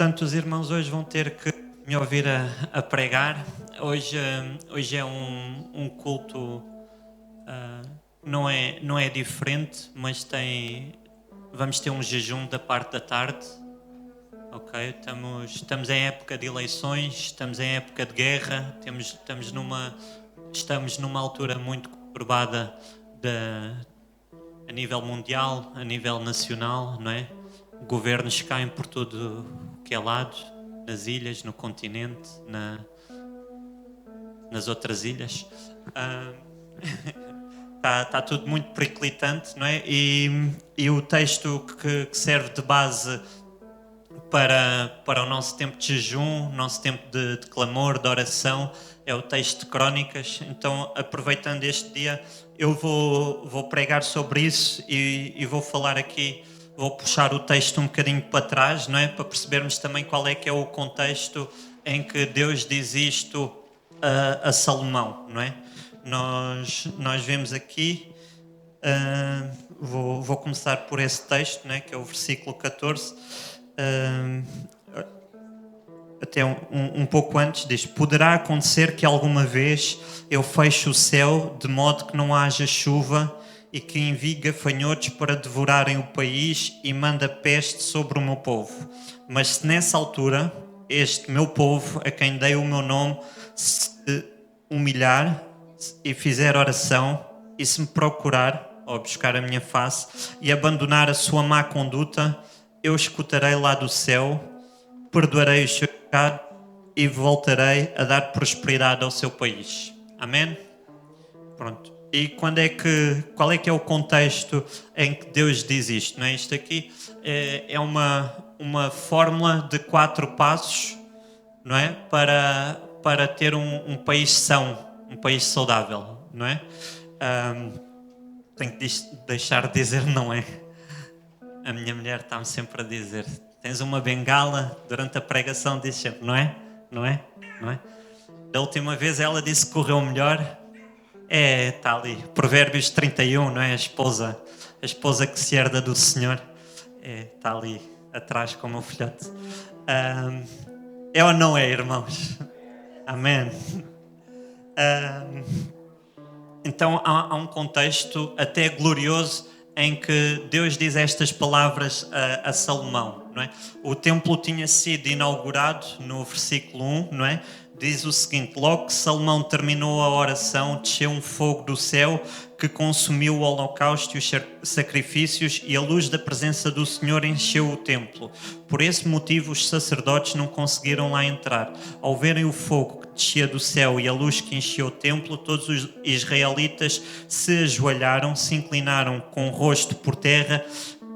portanto, os irmãos hoje vão ter que me ouvir a pregar. Hoje é um culto, não é diferente, mas vamos ter um jejum da parte da tarde. Ok, estamos em época de eleições, estamos em época de guerra, estamos numa altura muito conturbada a nível mundial, a nível nacional, não é? Governos caem por tudo que é lado, nas ilhas, no continente, nas outras ilhas. Está tudo muito periclitante, não é? E o texto que serve de base para o nosso tempo de jejum, nosso tempo de clamor, de oração, é o texto de Crónicas. Então, aproveitando este dia, eu vou pregar sobre isso e vou falar aqui, vou puxar o texto um bocadinho para trás, não é? Para percebermos também qual é que é o contexto em que Deus diz isto a Salomão, não é? Nós vemos aqui, vou começar por esse texto, não é? Que é o versículo 14. Até um pouco antes diz: poderá acontecer que alguma vez eu feche o céu de modo que não haja chuva e que envie gafanhotos para devorarem o país e manda peste sobre o meu povo. Mas se nessa altura este meu povo, a quem dei o meu nome, se humilhar e fizer oração e se me procurar, ou buscar a minha face, e abandonar a sua má conduta, eu escutarei lá do céu, perdoarei os seus pecados e voltarei a dar prosperidade ao seu país. Amém? Pronto. E qual é que é o contexto em que Deus diz isto? Não é? Isto aqui é uma fórmula de 4 passos, não é? Para ter um país são, um país saudável, não é? Tenho que deixar de dizer não é. A minha mulher está-me sempre a dizer: tens uma bengala, durante a pregação diz sempre, não é? Não é? Não é? Da última vez ela disse que correu melhor. Está ali, Provérbios 31, não é? A esposa que se herda do Senhor. Está ali atrás com o meu filhote. É ou não é, irmãos? Amém. Então há um contexto até glorioso em que Deus diz estas palavras a Salomão, não é? O templo tinha sido inaugurado no versículo 1, não é? Diz o seguinte: logo que Salomão terminou a oração, desceu um fogo do céu que consumiu o holocausto e os sacrifícios, e a luz da presença do Senhor encheu o templo. Por esse motivo os sacerdotes não conseguiram lá entrar. Ao verem o fogo que descia do céu e a luz que encheu o templo, todos os israelitas se ajoelharam, se inclinaram com o rosto por terra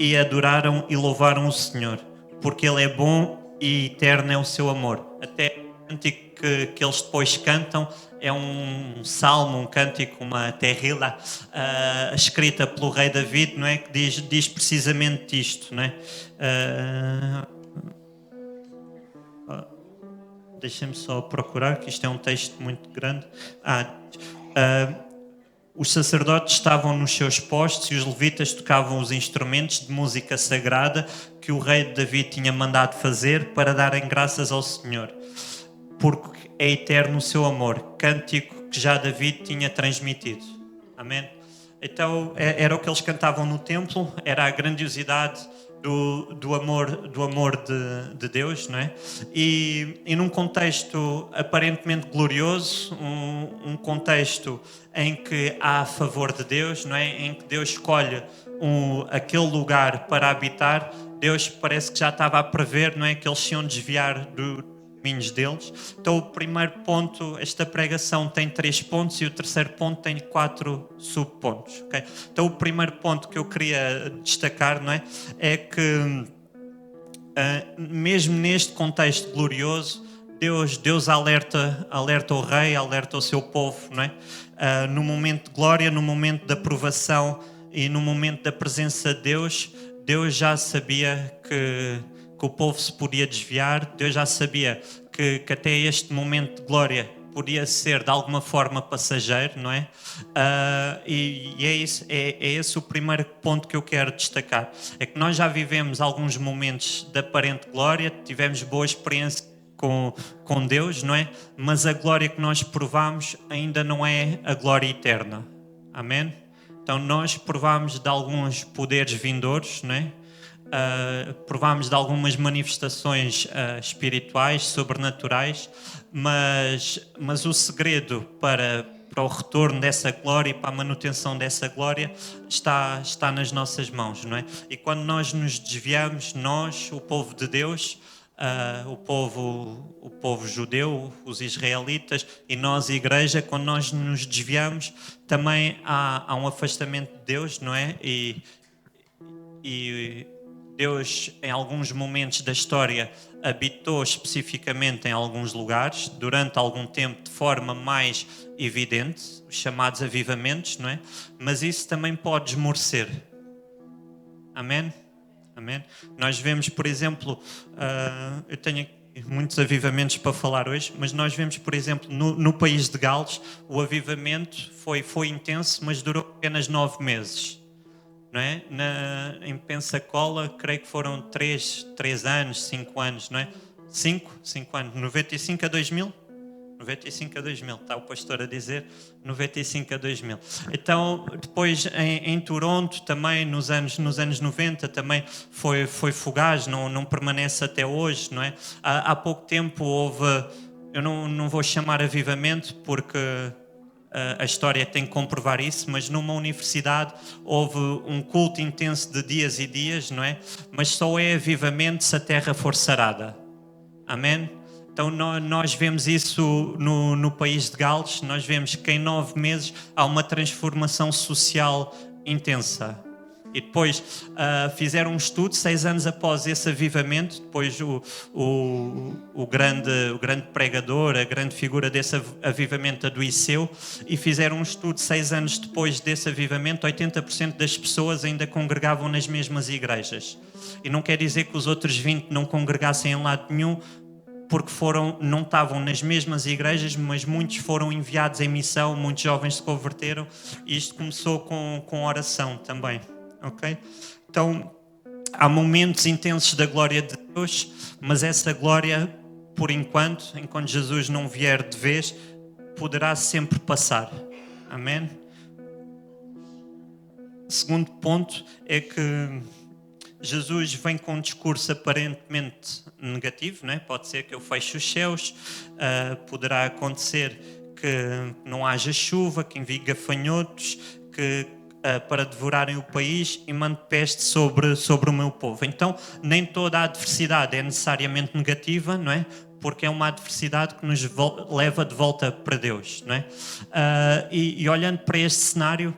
e adoraram e louvaram o Senhor, porque Ele é bom e eterno é o seu amor. Até o cântico que eles depois cantam é um salmo, um cântico, uma terrila, escrita pelo rei David, não é? Que diz precisamente isto, não é? Deixem-me só procurar, que isto é um texto muito grande. Os sacerdotes estavam nos seus postos e os levitas tocavam os instrumentos de música sagrada que o rei David tinha mandado fazer para darem graças ao Senhor, porque é eterno o seu amor, cântico que já David tinha transmitido. Amém? Então era o que eles cantavam no templo, era a grandiosidade do amor de Deus, não é? E num contexto aparentemente glorioso, um contexto em que há a favor de Deus, não é? Em que Deus escolhe aquele lugar para habitar. Deus parece que já estava a prever, não é? Que eles se iam desviar caminhos deles. Então o primeiro ponto, esta pregação tem 3 pontos e o terceiro ponto tem 4 subpontos, okay? Então o primeiro ponto que eu queria destacar, não é? É que mesmo neste contexto glorioso, Deus alerta o rei, alerta o seu povo, não é? No momento de glória, no momento da aprovação e no momento da presença de Deus já sabia que o povo se podia desviar. Deus já sabia que até este momento de glória podia ser de alguma forma passageiro, não é? E é, isso, é esse o primeiro ponto que eu quero destacar. É que nós já vivemos alguns momentos de aparente glória, tivemos boa experiência com Deus, não é? Mas a glória que nós provamos ainda não é a glória eterna. Amém? Então nós provamos de alguns poderes vindouros, não é? Provámos de algumas manifestações espirituais, sobrenaturais, mas o segredo para o retorno dessa glória e para a manutenção dessa glória está nas nossas mãos, não é? E quando nós nos desviamos, nós, o povo de Deus, o povo judeu, os israelitas e nós, a igreja, quando nós nos desviamos, também há um afastamento de Deus, não é? E Deus, em alguns momentos da história, habitou especificamente em alguns lugares, durante algum tempo de forma mais evidente, os chamados avivamentos, não é? Mas isso também pode esmorecer. Amém? Amém? Nós vemos, por exemplo, eu tenho aqui muitos avivamentos para falar hoje, mas nós vemos, por exemplo, no país de Gales, o avivamento foi intenso, mas durou apenas 9 meses. Não é? Em Pensacola, creio que foram 3 anos, 5 anos, não é? 5 anos, 95 a 2000? 95 a 2000, está o pastor a dizer, 95 a 2000. Então, depois em Toronto, também nos anos 90, também foi fugaz, não permanece até hoje, não é? Há pouco tempo houve, eu não vou chamar avivamento, porque a história tem que comprovar isso, mas numa universidade houve um culto intenso de dias e dias, não é? Mas só é avivamento se a terra for sarada. Amém? Então nós vemos isso no país de Gales, nós vemos que em 9 meses há uma transformação social intensa. E depois fizeram um estudo, 6 anos após esse avivamento, depois o grande pregador, a grande figura desse avivamento adoeceu, e fizeram um estudo 6 anos depois desse avivamento, 80% das pessoas ainda congregavam nas mesmas igrejas. E não quer dizer que os outros 20 não congregassem em lado nenhum, porque não estavam nas mesmas igrejas, mas muitos foram enviados em missão, muitos jovens se converteram, e isto começou com oração também. Okay? Então, há momentos intensos da glória de Deus, mas essa glória, por enquanto Jesus não vier de vez, poderá sempre passar. Amém? Segundo ponto é que Jesus vem com um discurso aparentemente negativo, né? Pode ser que eu feche os céus, poderá acontecer que não haja chuva, que envie gafanhotos, para devorarem o país e mande peste sobre o meu povo. Então, nem toda a adversidade é necessariamente negativa, não é? Porque é uma adversidade que nos leva de volta para Deus, não é? E olhando para este cenário,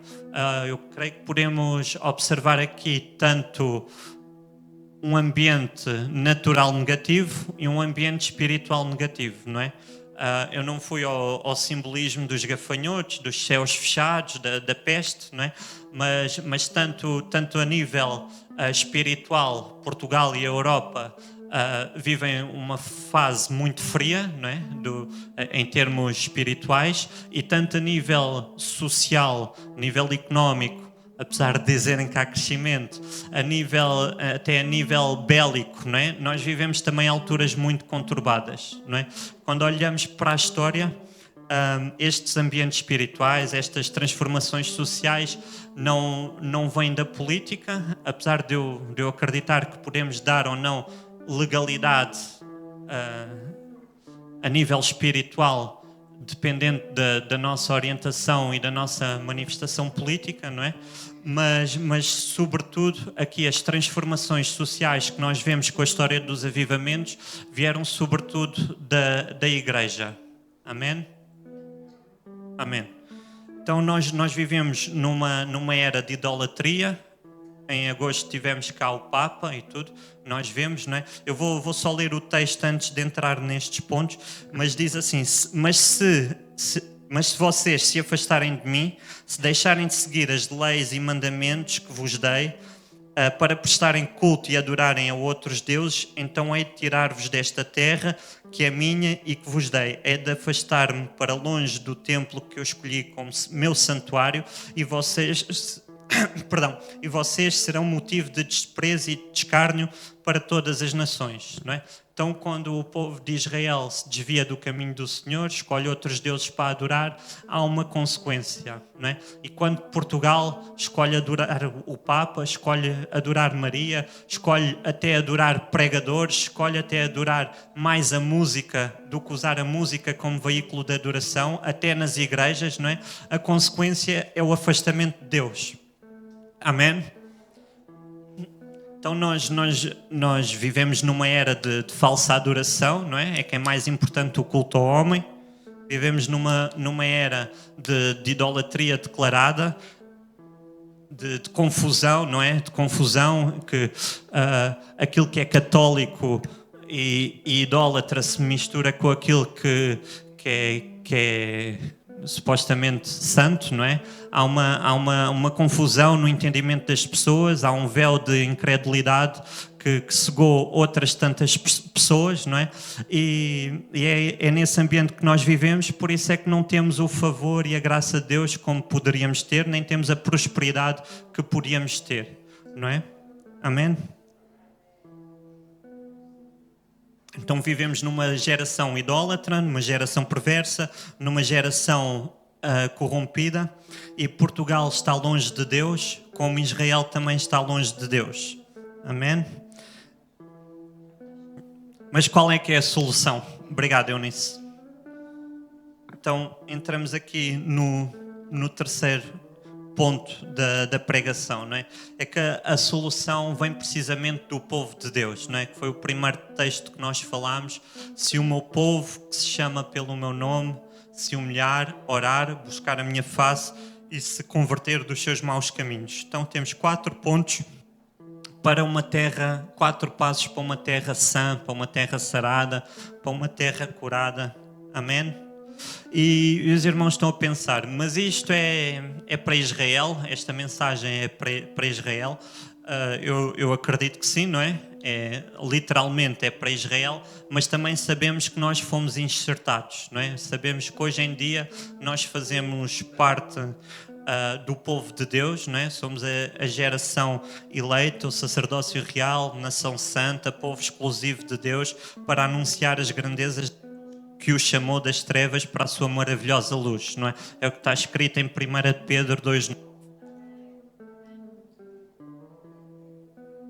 eu creio que podemos observar aqui tanto um ambiente natural negativo e um ambiente espiritual negativo, não é? Eu não fui ao simbolismo dos gafanhotos, dos céus fechados, da peste, não é? Mas tanto a nível espiritual, Portugal e a Europa vivem uma fase muito fria, não é? Em termos espirituais, e tanto a nível social, nível económico, apesar de dizerem que há crescimento, até a nível bélico, não é? Nós vivemos também alturas muito conturbadas, não é? Quando olhamos para a história, estes ambientes espirituais, estas transformações sociais não vêm da política, apesar de eu acreditar que podemos dar ou não legalidade a nível espiritual, dependente da nossa orientação e da nossa manifestação política, não é? Mas sobretudo, aqui as transformações sociais que nós vemos com a história dos avivamentos vieram sobretudo da Igreja. Amém? Amém. Então nós vivemos numa era de idolatria. Em agosto tivemos cá o Papa e tudo, nós vemos, não é? Eu vou só ler o texto antes de entrar nestes pontos, mas diz assim: mas se vocês se afastarem de mim, se deixarem de seguir as leis e mandamentos que vos dei, para prestarem culto e adorarem a outros deuses, então hei de tirar-vos desta terra que é minha e que vos dei. É de afastar-me para longe do templo que eu escolhi como meu santuário e vocês serão motivo de desprezo e de escárnio para todas as nações, não é? Então, quando o povo de Israel se desvia do caminho do Senhor, escolhe outros deuses para adorar, há uma consequência, não é? E quando Portugal escolhe adorar o Papa, escolhe adorar Maria, escolhe até adorar pregadores, escolhe até adorar mais a música do que usar a música como veículo de adoração, até nas igrejas, não é? A consequência é o afastamento de Deus. Amém? Então nós vivemos numa era de falsa adoração, não é? É que é mais importante o culto ao homem. Vivemos numa era de idolatria declarada, de confusão, não é? De confusão, que aquilo que é católico e idólatra se mistura com aquilo que é supostamente santo, não é? Há uma confusão no entendimento das pessoas, há um véu de incredulidade que cegou outras tantas pessoas, não é? E é nesse ambiente que nós vivemos, por isso é que não temos o favor e a graça de Deus como poderíamos ter, nem temos a prosperidade que podíamos ter, não é? Amém? Então vivemos numa geração idólatra, numa geração perversa, numa geração corrompida, e Portugal está longe de Deus, como Israel também está longe de Deus. Amém? Mas qual é que é a solução? Obrigado, Eunice. Então entramos aqui no terceiro ponto da pregação, não é? É que a solução vem precisamente do povo de Deus, não é? Que foi o primeiro texto que nós falámos. Se o meu povo, que se chama pelo meu nome, se humilhar, orar, buscar a minha face e se converter dos seus maus caminhos. Então temos 4 pontos para uma terra, 4 passos para uma terra sã, para uma terra sarada, para uma terra curada. Amém? E os irmãos estão a pensar, mas isto é para Israel? Esta mensagem é para Israel? Eu acredito que sim, não é? Literalmente é para Israel, mas também sabemos que nós fomos enxertados, não é? Sabemos que hoje em dia nós fazemos parte do povo de Deus, não é? Somos a geração eleita, o sacerdócio real, nação santa, povo exclusivo de Deus, para anunciar as grandezas que o chamou das trevas para a sua maravilhosa luz, não é? É o que está escrito em 1 Pedro 2.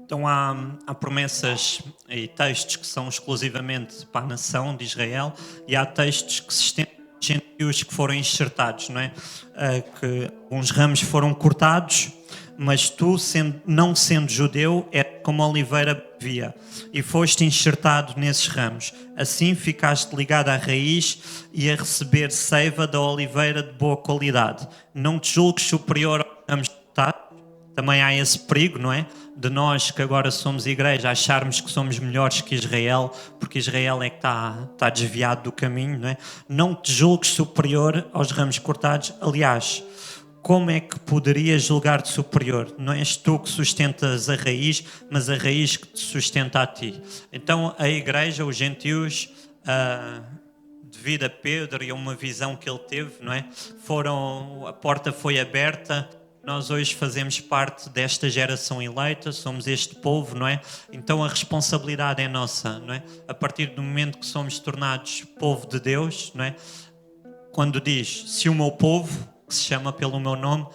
Então há promessas e textos que são exclusivamente para a nação de Israel e há textos que se estendem aos gentios que foram enxertados, não é? Que uns ramos foram cortados, mas tu, não sendo judeu, é como a oliveira via, e foste enxertado nesses ramos. Assim ficaste ligado à raiz e a receber seiva da oliveira de boa qualidade. Não te julgues superior aos ramos cortados. Também há esse perigo, não é? De nós que agora somos igreja acharmos que somos melhores que Israel, porque Israel é que está desviado do caminho, não é? Não te julgues superior aos ramos cortados. Aliás, como é que poderias julgar-te superior? Não és tu que sustentas a raiz, mas a raiz que te sustenta a ti. Então a igreja, os gentios, devido a Pedro e a uma visão que ele teve, não é? A porta foi aberta. Nós hoje fazemos parte desta geração eleita, somos este povo, não é? Então a responsabilidade é nossa, não é? A partir do momento que somos tornados povo de Deus, não é? Quando diz, se o meu povo, que se chama pelo meu nome,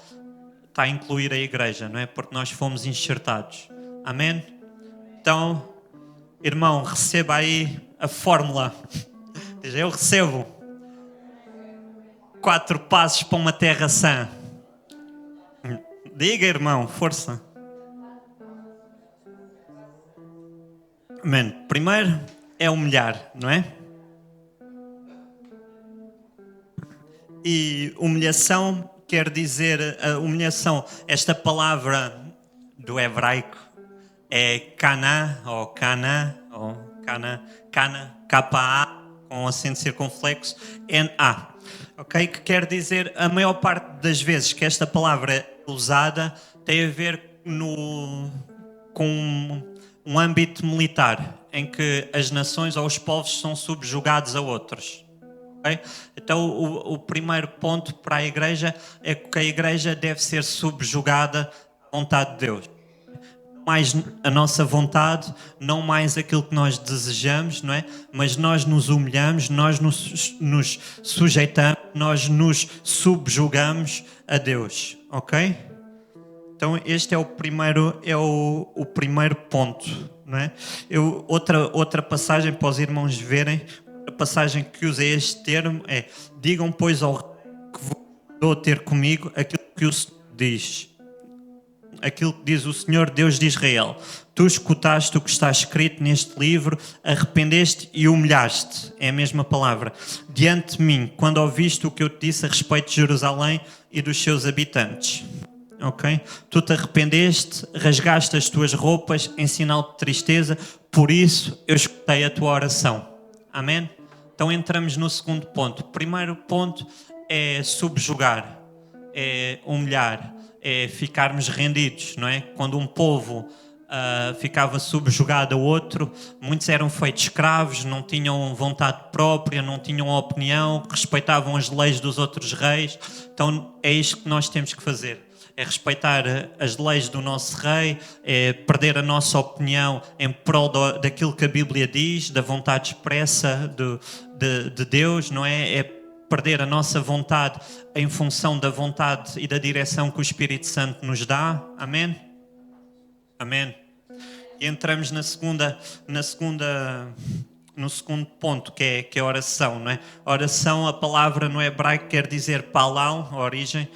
está a incluir a igreja, não é? Porque nós fomos enxertados. Amém? Então, irmão, receba aí a fórmula. Diz, eu recebo 4 passos para uma terra sã. Diga, irmão, força. Amém. Primeiro é humilhar, não é? E humilhação quer dizer, a humilhação, esta palavra do hebraico é kana, ou kana, K-A, com acento circunflexo, N-A. Ok? Que quer dizer, a maior parte das vezes que esta palavra é usada tem a ver com um âmbito militar, em que as nações ou os povos são subjugados a outros. Okay? Então o primeiro ponto para a igreja é que a igreja deve ser subjugada à vontade de Deus. Mais a nossa vontade, não mais aquilo que nós desejamos, não é? Mas nós nos humilhamos, nós nos sujeitamos, nós nos subjugamos a Deus, ok? Então este é o primeiro ponto, não é? Outra passagem para os irmãos verem, a passagem que usa este termo é: digam pois ao rei que vos mandou ter comigo aquilo que o Senhor diz. Aquilo que diz o Senhor Deus de Israel: tu escutaste o que está escrito neste livro, arrependeste e humilhaste, é a mesma palavra, diante de mim, quando ouviste o que eu te disse a respeito de Jerusalém e dos seus habitantes. Ok? Tu te arrependeste, rasgaste as tuas roupas em sinal de tristeza, por isso eu escutei a tua oração. Amém? Então entramos no segundo ponto. O primeiro ponto é subjugar, é humilhar, é ficarmos rendidos, não é? Quando um povo ficava subjugado a outro, muitos eram feitos escravos, não tinham vontade própria, não tinham opinião, respeitavam as leis dos outros reis. Então é isto que nós temos que fazer. É respeitar as leis do nosso rei, é perder a nossa opinião em prol daquilo que a Bíblia diz, da vontade expressa de Deus, não é? É perder a nossa vontade em função da vontade e da direção que o Espírito Santo nos dá. Amém? Amém. E entramos no segundo ponto, que é a oração, não é? A oração, a palavra no hebraico quer dizer palal, a origem,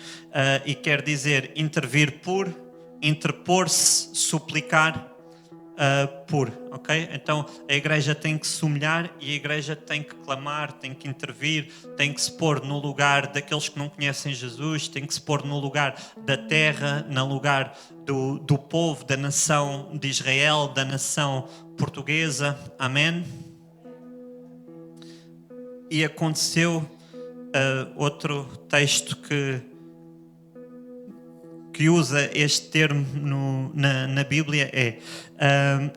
e quer dizer intervir por, interpor-se, suplicar por, ok? Então a igreja tem que se humilhar e a igreja tem que clamar, tem que intervir, tem que se pôr no lugar daqueles que não conhecem Jesus, tem que se pôr no lugar da terra, no lugar do povo, da nação de Israel, da nação portuguesa. Amém? E aconteceu outro texto que usa este termo na Bíblia é: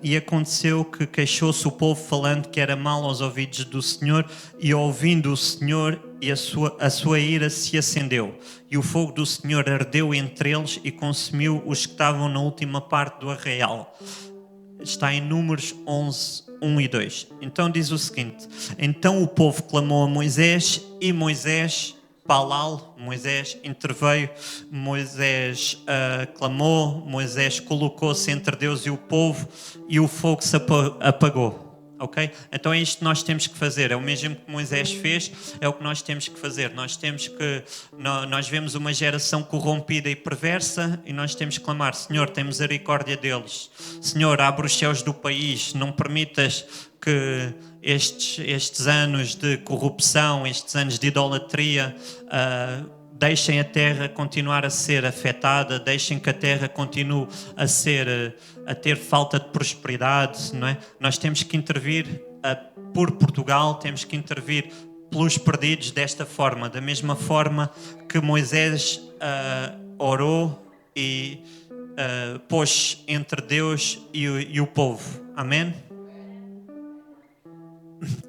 e aconteceu que queixou-se o povo falando que era mal aos ouvidos do Senhor, e ouvindo o Senhor, e a sua ira se acendeu, e o fogo do Senhor ardeu entre eles e consumiu os que estavam na última parte do arraial. Está em Números 11, 1 e 2. Então diz o seguinte: então o povo clamou a Moisés, e Moisés, Palal, Moisés interveio, Moisés clamou, Moisés colocou-se entre Deus e o povo, e o fogo se apagou. Ok? Então é isto que nós temos que fazer. É o mesmo que Moisés fez, é o que nós temos que fazer. Nós vemos uma geração corrompida e perversa, e nós temos que clamar: Senhor, tem misericórdia deles. Senhor, abre os céus do país, não permitas que estes anos de corrupção, estes anos de idolatria, deixem a terra continuar a ser afetada, deixem que a terra continue a ter falta de prosperidade, não é? Nós temos que intervir por Portugal, temos que intervir pelos perdidos desta forma, da mesma forma que Moisés orou e pôs entre Deus e o povo. Amém?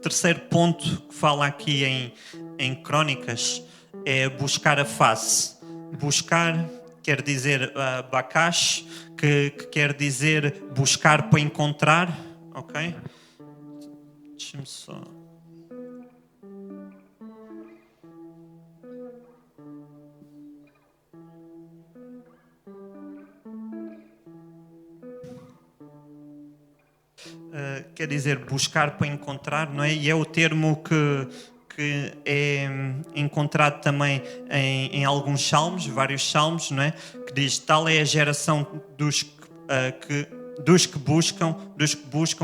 Terceiro ponto que fala aqui em Crônicas é buscar a face. Buscar quer dizer bakash, que quer dizer buscar para encontrar, ok? Deixa-me só... quer dizer buscar para encontrar, não é? E é o termo que é encontrado também em alguns salmos, vários salmos, não é? Que diz: tal é a geração dos que buscam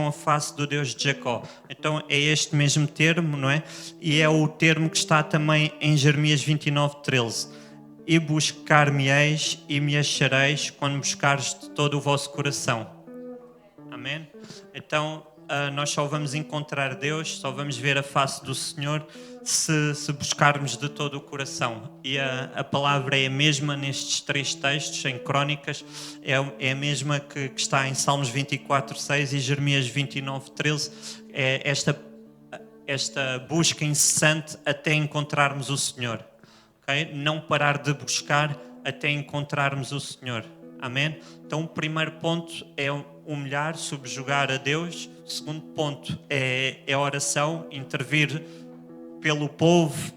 a face do Deus de Jacó. Então é este mesmo termo, não é? E é o termo que está também em Jeremias 29:13. E buscar-me-eis e me achareis quando buscares de todo o vosso coração. Amém? Então nós só vamos encontrar Deus, só vamos ver a face do Senhor se buscarmos de todo o coração. E a palavra é a mesma nestes 3 textos, em Crónicas, é a mesma que está em Salmos 24:6 e Jeremias 29:13. É esta busca incessante até encontrarmos o Senhor. Okay? Não parar de buscar até encontrarmos o Senhor. Amém? Então o primeiro ponto é humilhar, subjugar a Deus. O segundo ponto é a oração, intervir pelo povo,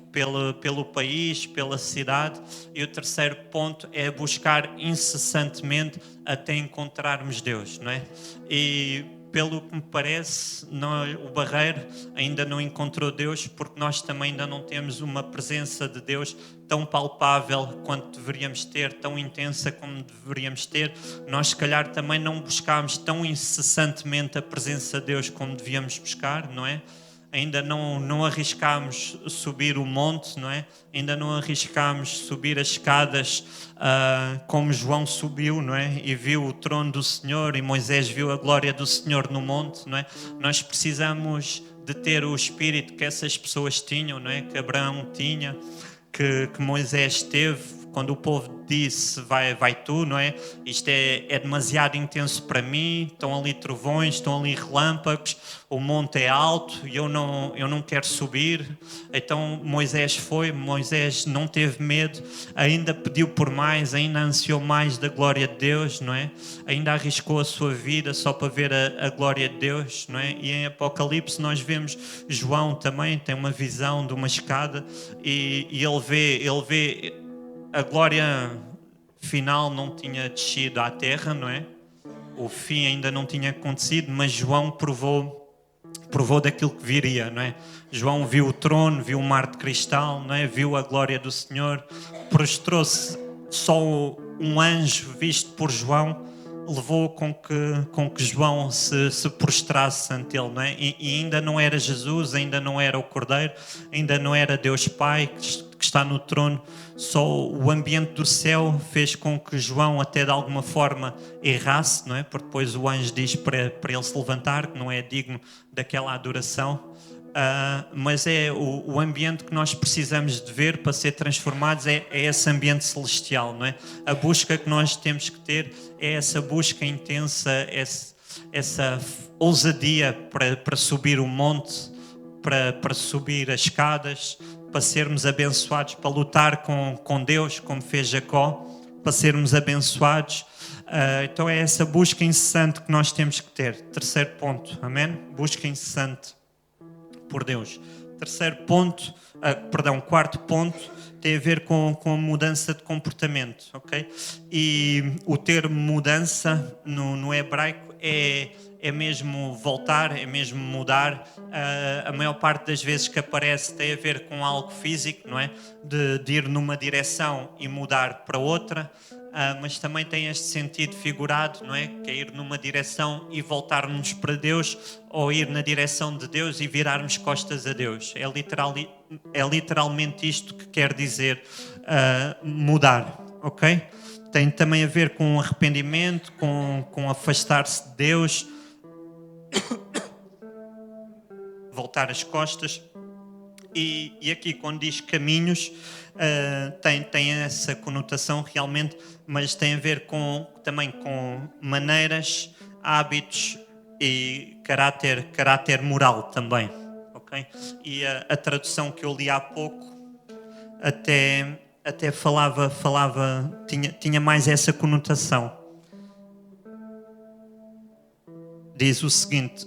pelo país, pela cidade. E o terceiro ponto é buscar incessantemente até encontrarmos Deus, não é? E pelo que me parece, o Barreiro ainda não encontrou Deus, porque nós também ainda não temos uma presença de Deus tão palpável quanto deveríamos ter, tão intensa como deveríamos ter. Nós, se calhar, também não buscámos tão incessantemente a presença de Deus como devíamos buscar, não é? Ainda não arriscámos subir o monte, não é? Ainda não arriscámos subir as escadas como João subiu, não é? E viu o trono do Senhor, e Moisés viu a glória do Senhor no monte, não é? Nós precisamos de ter o espírito que essas pessoas tinham, não é? Que Abraão tinha, que Moisés teve. Quando o povo disse, vai tu, não é? Isto é demasiado intenso para mim, estão ali trovões, estão ali relâmpagos, o monte é alto e eu não quero subir. Então Moisés não teve medo, ainda pediu por mais, ainda ansiou mais da glória de Deus, não é? Ainda arriscou a sua vida só para ver a glória de Deus, não é? E em Apocalipse nós vemos João também, tem uma visão de uma escada e ele vê a glória final não tinha descido à terra, não é? O fim ainda não tinha acontecido, mas João provou daquilo que viria, não é? João viu o trono, viu o mar de cristal, não é? Viu a glória do Senhor, prostrou-se. Só um anjo visto por João levou com que João se prostrasse ante ele, não é? E ainda não era Jesus, ainda não era o Cordeiro, ainda não era Deus Pai que está no trono. Só o ambiente do céu fez com que João até de alguma forma errasse, não é? Porque depois o anjo diz para ele se levantar, que não é digno daquela adoração. Mas é o ambiente que nós precisamos de ver para ser transformados, é esse ambiente celestial, não é? A busca que nós temos que ter é essa busca intensa, essa ousadia para subir o monte, para subir as escadas, para sermos abençoados, para lutar com Deus, como fez Jacó, para sermos abençoados. Então é essa busca incessante que nós temos que ter. Terceiro ponto, amém? Busca incessante por Deus. Quarto ponto tem a ver com a mudança de comportamento, ok? E o termo mudança no hebraico é mesmo voltar, é mesmo mudar. A maior parte das vezes que aparece tem a ver com algo físico, não é? De ir numa direção e mudar para outra. Mas também tem este sentido figurado, não é? Que é ir numa direção e voltarmos para Deus, ou ir na direção de Deus e virarmos costas a Deus. É literalmente isto que quer dizer mudar, ok? Tem também a ver com arrependimento, com afastar-se de Deus, voltar as costas. E aqui quando diz caminhos, tem essa conotação realmente, mas tem a ver também com maneiras, hábitos e caráter moral também, ok? E a tradução que eu li há pouco até falava tinha mais essa conotação. Diz o seguinte,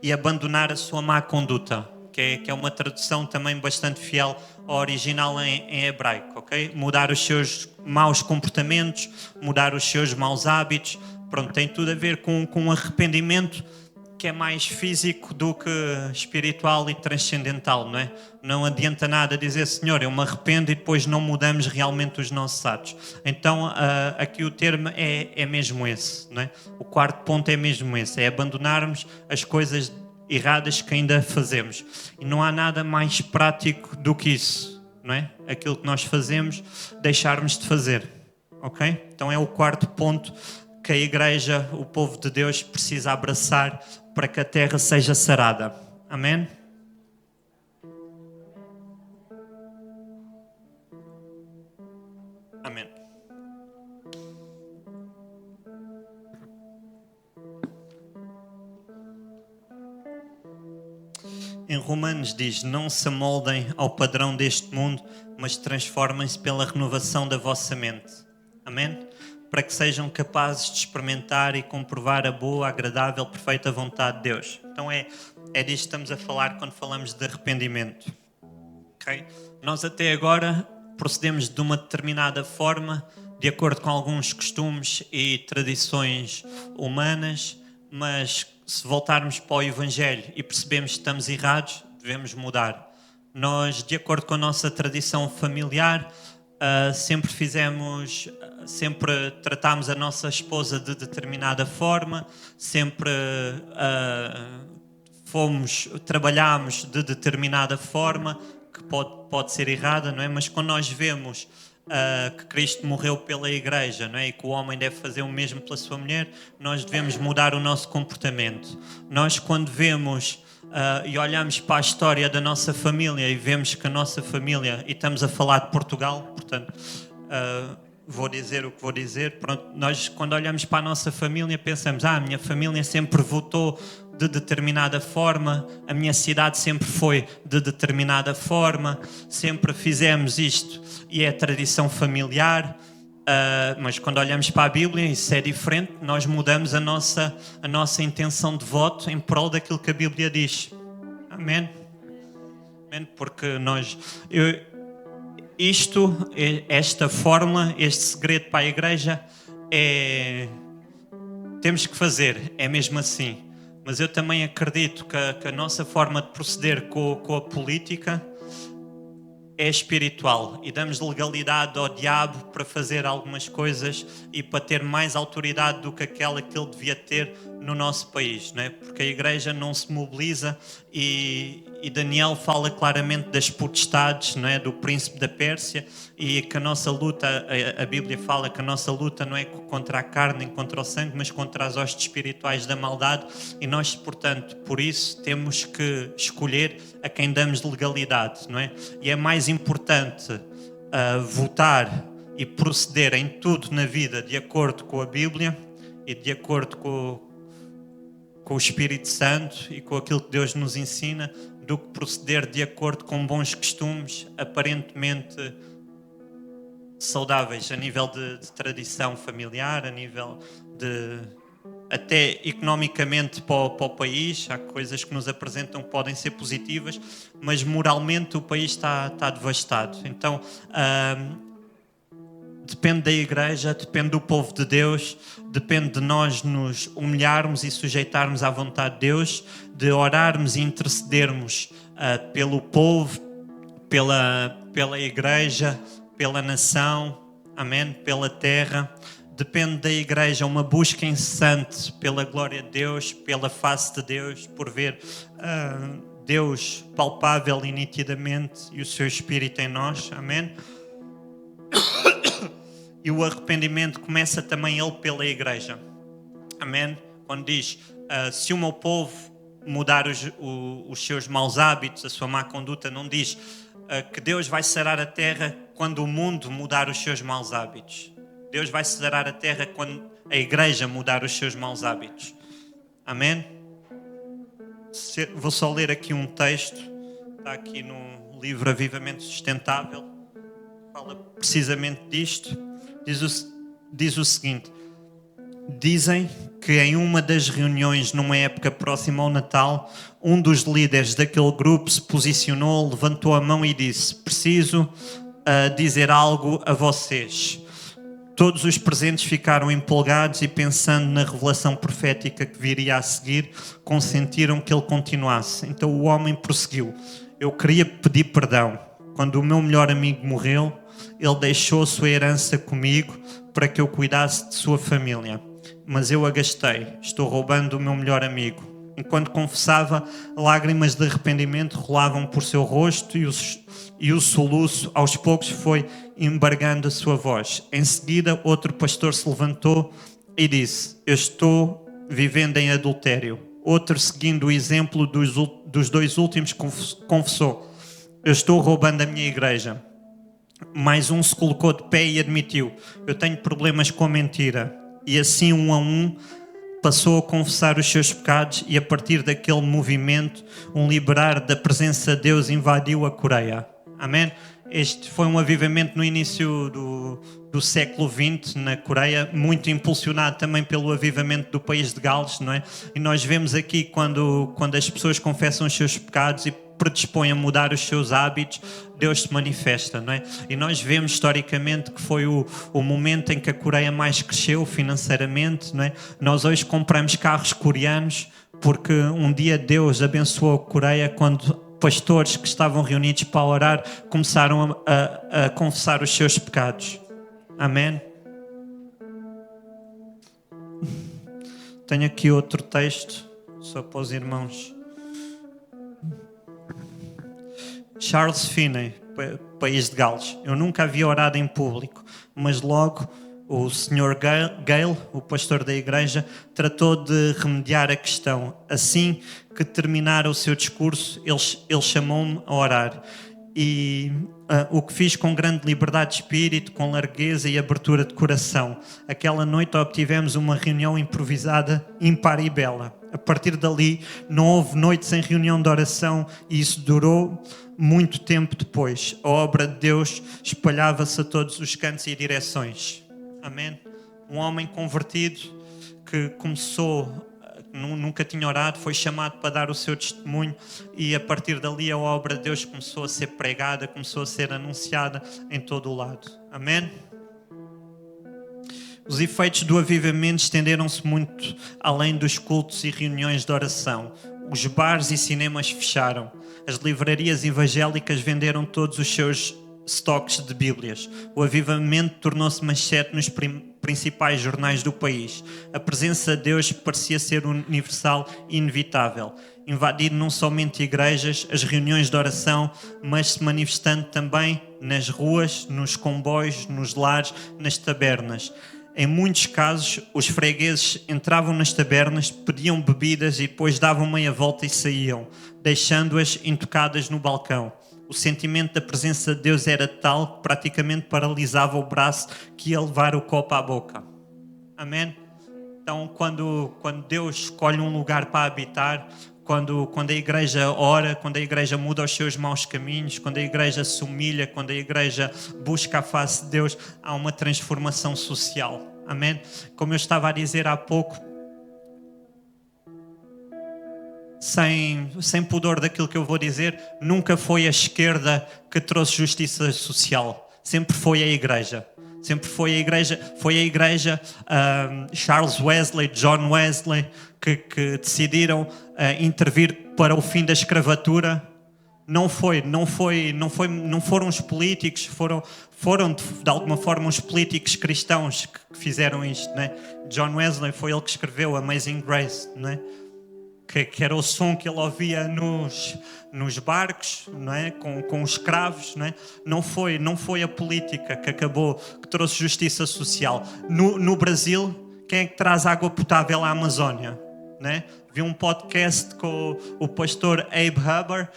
e abandonar a sua má conduta, que é uma tradução também bastante fiel ao original em hebraico, ok? Mudar os seus maus comportamentos, mudar os seus maus hábitos. Pronto, tem tudo a ver com um arrependimento que é mais físico do que espiritual e transcendental, não é? Não adianta nada dizer, Senhor, eu me arrependo, e depois não mudamos realmente os nossos atos. Então, aqui o termo é mesmo esse, não é? O quarto ponto é mesmo esse, é abandonarmos as coisas erradas que ainda fazemos. E não há nada mais prático do que isso, não é? Aquilo que nós fazemos, deixarmos de fazer, ok? Então é o quarto ponto que a igreja, o povo de Deus, precisa abraçar para que a terra seja sarada. Amém? Amém. Em Romanos diz: não se amoldem ao padrão deste mundo, mas transformem-se pela renovação da vossa mente. Amém? Para que sejam capazes de experimentar e comprovar a boa, agradável, perfeita vontade de Deus. Então é disto que estamos a falar quando falamos de arrependimento. Okay? Nós até agora procedemos de uma determinada forma, de acordo com alguns costumes e tradições humanas, mas se voltarmos para o Evangelho e percebemos que estamos errados, devemos mudar. Nós, de acordo com a nossa tradição familiar, sempre tratámos a nossa esposa de determinada forma, sempre trabalhámos de determinada forma, que pode ser errada, não é? Mas quando nós vemos que Cristo morreu pela igreja, não é? E que o homem deve fazer o mesmo pela sua mulher, nós devemos mudar o nosso comportamento. Nós, quando vemos e olhamos para a história da nossa família e vemos que a nossa família, e estamos a falar de Portugal, portanto vou dizer o que vou dizer, pronto, nós quando olhamos para a nossa família pensamos, a minha família sempre votou de determinada forma, a minha cidade sempre foi de determinada forma, sempre fizemos isto e é a tradição familiar. Mas quando olhamos para a Bíblia, isso é diferente. Nós mudamos a nossa intenção de voto em prol daquilo que a Bíblia diz. Amém? Amém? Porque esta fórmula, este segredo para a igreja temos que fazer, é mesmo assim. Mas eu também acredito que a nossa forma de proceder com a política é espiritual e damos legalidade ao diabo para fazer algumas coisas e para ter mais autoridade do que aquela que ele devia ter no nosso país, não é? Porque a igreja não se mobiliza e Daniel fala claramente das potestades, não é? Do príncipe da Pérsia, e que a nossa luta, a Bíblia fala que a nossa luta não é contra a carne nem contra o sangue, mas contra as hostes espirituais da maldade, e nós, portanto, por isso temos que escolher a quem damos legalidade, não é? E é mais importante votar e proceder em tudo na vida de acordo com a Bíblia e de acordo com o Espírito Santo e com aquilo que Deus nos ensina, do que proceder de acordo com bons costumes aparentemente saudáveis a nível de tradição familiar, a nível de até economicamente para o país. Há coisas que nos apresentam que podem ser positivas, mas moralmente o país está devastado. Então depende da igreja, depende do povo de Deus, depende de nós nos humilharmos e sujeitarmos à vontade de Deus, de orarmos e intercedermos pelo povo, pela igreja, pela nação, amém? Pela terra. Depende da igreja uma busca incessante pela glória de Deus, pela face de Deus, por ver Deus palpável e nitidamente e o seu Espírito em nós, amém? E o arrependimento começa também ele pela igreja. Amém? Quando diz, se o meu povo mudar os seus maus hábitos, a sua má conduta, não diz que Deus vai sarar a terra quando o mundo mudar os seus maus hábitos. Deus vai sarar a terra quando a igreja mudar os seus maus hábitos. Amém? Vou só ler aqui um texto. Está aqui no livro Avivamento Sustentável. Fala precisamente disto. Diz o seguinte: dizem que em uma das reuniões numa época próxima ao Natal, um dos líderes daquele grupo se posicionou, levantou a mão e disse: preciso dizer algo a vocês. Todos os presentes ficaram empolgados e, pensando na revelação profética que viria a seguir, consentiram que ele continuasse. Então o homem prosseguiu: eu queria pedir perdão. Quando o meu melhor amigo morreu, ele deixou sua herança comigo para que eu cuidasse de sua família. Mas eu a gastei. Estou roubando o meu melhor amigo. Enquanto confessava, lágrimas de arrependimento rolavam por seu rosto e o soluço aos poucos foi embargando a sua voz. Em seguida, outro pastor se levantou e disse: Eu estou vivendo em adultério. Outro, seguindo o exemplo dos dois últimos, confessou: Eu estou roubando a minha igreja. Mais um se colocou de pé e admitiu: Eu tenho problemas com a mentira. E assim, um a um, passou a confessar os seus pecados, e a partir daquele movimento, um liberar da presença de Deus invadiu a Coreia. Amém? Este foi um avivamento no início do século XX na Coreia, muito impulsionado também pelo avivamento do país de Gales, não é? E nós vemos aqui quando as pessoas confessam os seus pecados e predispõem a mudar os seus hábitos, Deus se manifesta, não é? E nós vemos historicamente que foi o momento em que a Coreia mais cresceu financeiramente, não é? Nós hoje compramos carros coreanos porque um dia Deus abençoou a Coreia quando pastores que estavam reunidos para orar começaram a confessar os seus pecados. Amém? Tenho aqui outro texto, só para os irmãos. Charles Finney, país de Gales. Eu nunca havia orado em público, mas logo o Sr. Gale, o pastor da igreja, tratou de remediar a questão. Assim que terminara o seu discurso, ele chamou-me a orar. E o que fiz com grande liberdade de espírito, com largueza e abertura de coração. Aquela noite obtivemos uma reunião improvisada, ímpar e bela. A partir dali não houve noite sem reunião de oração, e isso durou muito tempo depois. A obra de Deus espalhava-se a todos os cantos e direções. Amém? Um homem convertido que começou, nunca tinha orado, foi chamado para dar o seu testemunho, e a partir dali a obra de Deus começou a ser pregada, começou a ser anunciada em todo o lado. Amém? Os efeitos do avivamento estenderam-se muito além dos cultos e reuniões de oração. Os bares e cinemas fecharam. As livrarias evangélicas venderam todos os seus estoques de Bíblias. O avivamento tornou-se manchete nos principais jornais do país. A presença de Deus parecia ser universal e inevitável, invadindo não somente igrejas, as reuniões de oração, mas se manifestando também nas ruas, nos comboios, nos lares, nas tabernas. Em muitos casos, os fregueses entravam nas tabernas, pediam bebidas e depois davam meia volta e saíam, deixando-as intocadas no balcão. O sentimento da presença de Deus era tal que praticamente paralisava o braço que ia levar o copo à boca. Amém? Então, quando Deus escolhe um lugar para habitar, quando a igreja ora, quando a igreja muda os seus maus caminhos, quando a igreja se humilha, quando a igreja busca a face de Deus, há uma transformação social. Amém? Como eu estava a dizer há pouco, sem pudor daquilo que eu vou dizer, nunca foi a esquerda que trouxe justiça social. Sempre foi a igreja. Sempre foi a igreja, Charles Wesley, John Wesley, que decidiram intervir para o fim da escravatura. Não foram os políticos, foram de alguma forma os políticos cristãos que fizeram isto, né? John Wesley foi ele que escreveu Amazing Grace, né? Que era o som que ele ouvia nos barcos, não é? com os escravos. Não é? Não foi a política que trouxe justiça social. No Brasil, quem é que traz água potável à Amazónia? Não é? Vi um podcast com o pastor Abe Huber.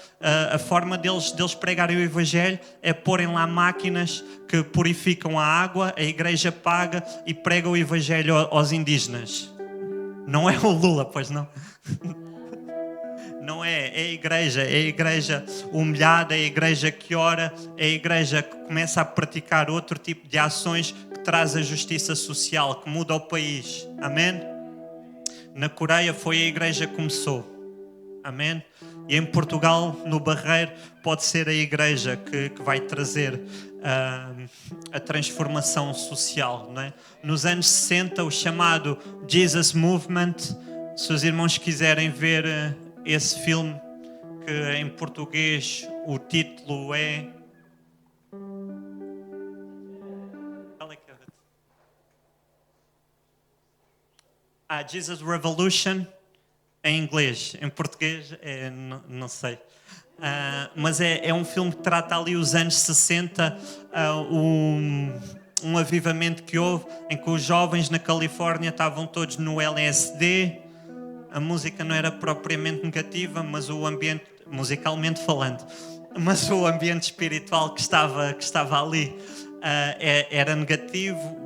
A forma deles pregarem o Evangelho é porem lá máquinas que purificam a água, a igreja paga e prega o Evangelho aos indígenas. Não é o Lula, pois não? Não é a igreja humilhada, é a igreja que ora, é a igreja que começa a praticar outro tipo de ações que traz a justiça social, que muda o país. Amém? Na Coreia foi a igreja que começou. Amém? E em Portugal, no Barreiro, pode ser a igreja que vai trazer a transformação social. Não é? Nos anos 60, o chamado Jesus Movement, se os irmãos quiserem ver esse filme, que em português o título é... Jesus Revolution, em inglês. Em português, não sei. Mas é um filme que trata ali os anos 60. um avivamento que houve em que os jovens na Califórnia estavam todos no LSD. A música não era propriamente negativa, mas o ambiente, musicalmente falando, mas o ambiente espiritual que estava ali era negativo.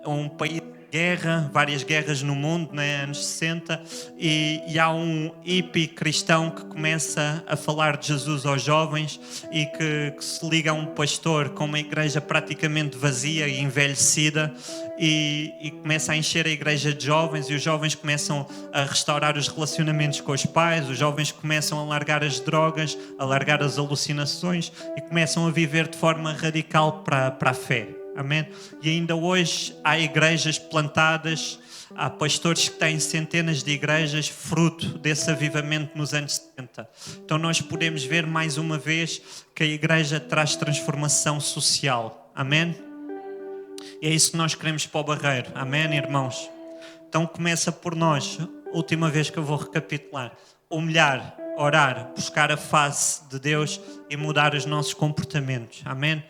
Um país de guerra, várias guerras no mundo, né, anos 60, e há um hippie cristão que começa a falar de Jesus aos jovens e que se liga a um pastor com uma igreja praticamente vazia e envelhecida e começa a encher a igreja de jovens, e os jovens começam a restaurar os relacionamentos com os pais, os jovens começam a largar as drogas, a largar as alucinações e começam a viver de forma radical para a fé. Amém? E ainda hoje há igrejas plantadas, há pastores que têm centenas de igrejas fruto desse avivamento nos anos 70. Então nós podemos ver mais uma vez que a igreja traz transformação social. Amém? E é isso que nós queremos para o Barreiro. Amém, irmãos? Então começa por nós. Última vez que eu vou recapitular. Humilhar, orar, buscar a face de Deus e mudar os nossos comportamentos. Amém?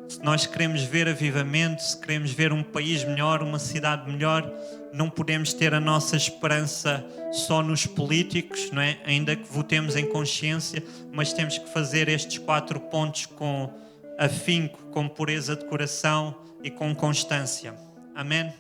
Se nós queremos ver avivamento, se queremos ver um país melhor, uma cidade melhor, não podemos ter a nossa esperança só nos políticos, não é? Ainda que votemos em consciência, mas temos que fazer estes 4 pontos com afinco, com pureza de coração e com constância. Amém?